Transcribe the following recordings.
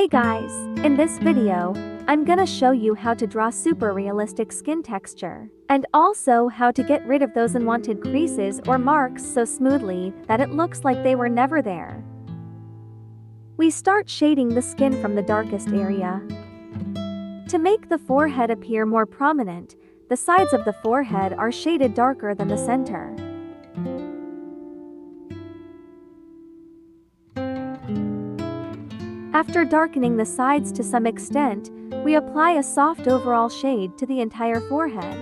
Hey guys, in this video, I'm gonna show you how to draw super realistic skin texture, and also how to get rid of those unwanted creases or marks so smoothly that it looks like they were never there. We start shading the skin from the darkest area. To make the forehead appear more prominent, the sides of the forehead are shaded darker than the center. After darkening the sides to some extent, we apply a soft overall shade to the entire forehead.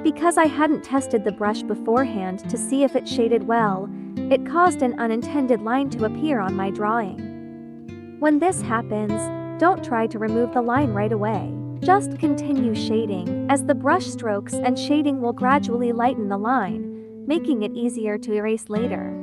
Because I hadn't tested the brush beforehand to see if it shaded well, it caused an unintended line to appear on my drawing. When this happens, don't try to remove the line right away. Just continue shading, as the brush strokes and shading will gradually lighten the line, making it easier to erase later.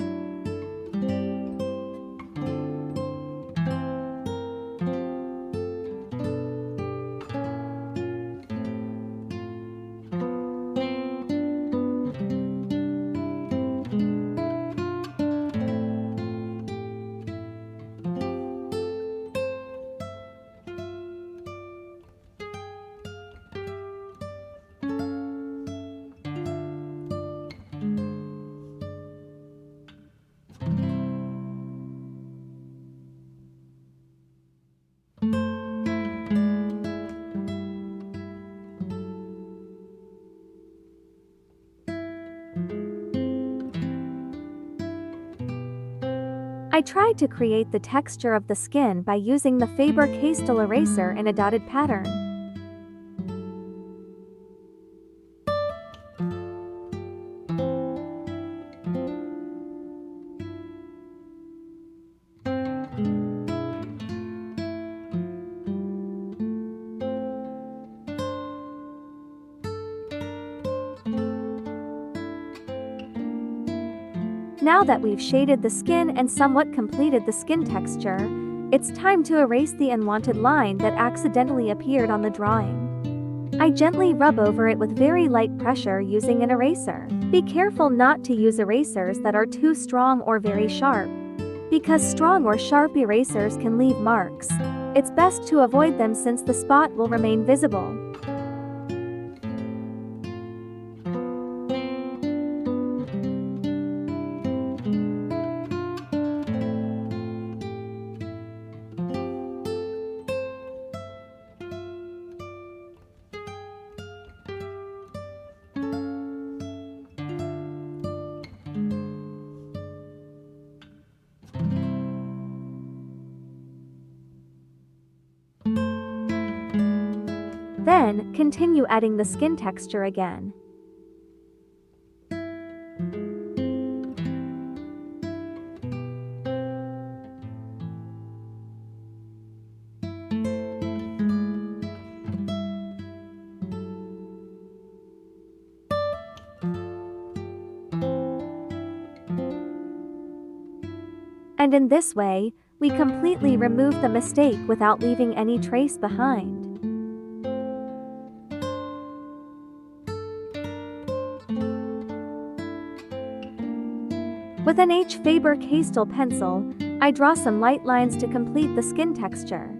I tried to create the texture of the skin by using the Faber-Castell Eraser in a dotted pattern. Now that we've shaded the skin and somewhat completed the skin texture, it's time to erase the unwanted line that accidentally appeared on the drawing. I gently rub over it with very light pressure using an eraser. Be careful not to use erasers that are too strong or very sharp, because strong or sharp erasers can leave marks. It's best to avoid them since the spot will remain visible. Then, continue adding the skin texture again. And in this way, we completely remove the mistake without leaving any trace behind. With an H Faber-Castell pencil, I draw some light lines to complete the skin texture.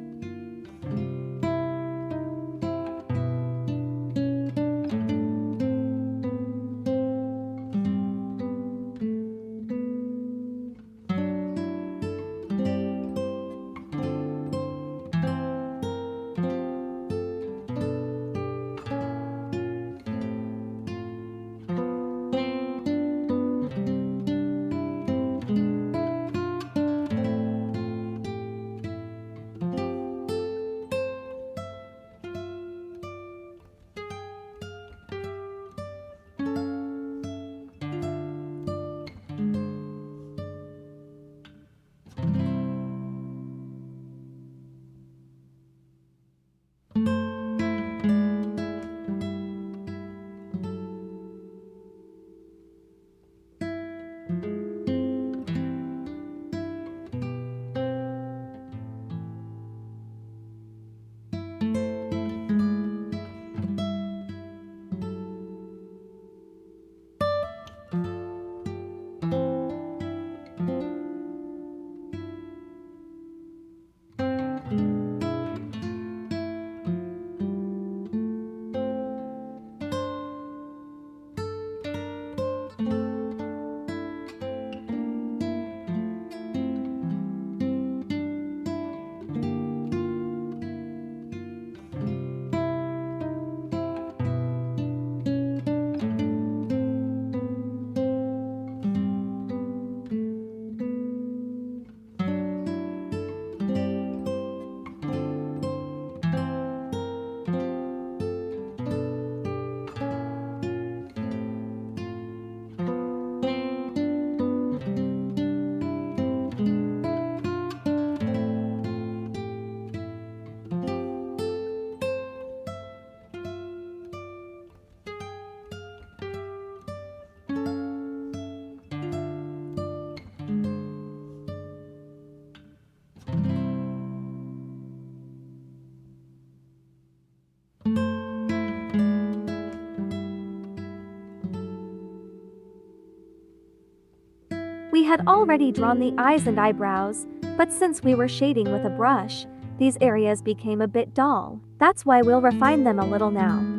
had already drawn the eyes and eyebrows, but since we were shading with a brush, these areas became a bit dull. That's why we'll refine them a little now.